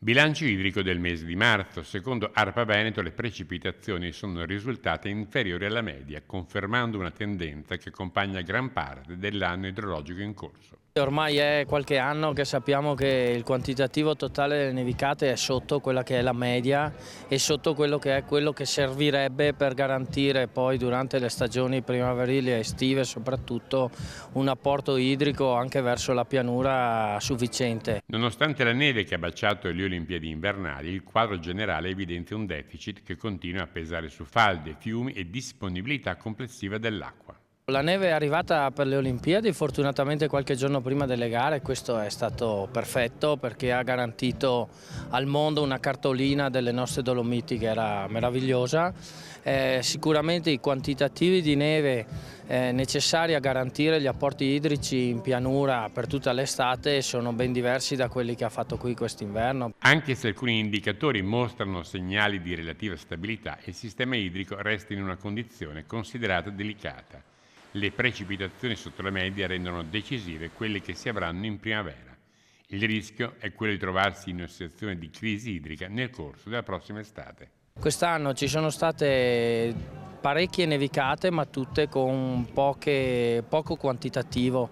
Bilancio idrico del mese di marzo. Secondo ARPA Veneto le precipitazioni sono risultate inferiori alla media, confermando una tendenza che accompagna gran parte dell'anno idrologico in corso. Ormai è qualche anno che sappiamo che il quantitativo totale delle nevicate è sotto quella che è la media e sotto quello che servirebbe per garantire poi durante le stagioni primaverili e estive soprattutto un apporto idrico anche verso la pianura sufficiente. Nonostante la neve che ha baciato le Olimpiadi invernali, il quadro generale evidenzia un deficit che continua a pesare su falde, fiumi e disponibilità complessiva dell'acqua. La neve è arrivata per le Olimpiadi fortunatamente qualche giorno prima delle gare, questo è stato perfetto perché ha garantito al mondo una cartolina delle nostre Dolomiti che era meravigliosa. Sicuramente i quantitativi di neve necessari a garantire gli apporti idrici in pianura per tutta l'estate sono ben diversi da quelli che ha fatto qui quest'inverno. Anche se alcuni indicatori mostrano segnali di relativa stabilità, il sistema idrico resta in una condizione considerata delicata. Le precipitazioni sotto la media rendono decisive quelle che si avranno in primavera. Il rischio è quello di trovarsi in una situazione di crisi idrica nel corso della prossima estate. Quest'anno ci sono state parecchie nevicate ma tutte con poco quantitativo.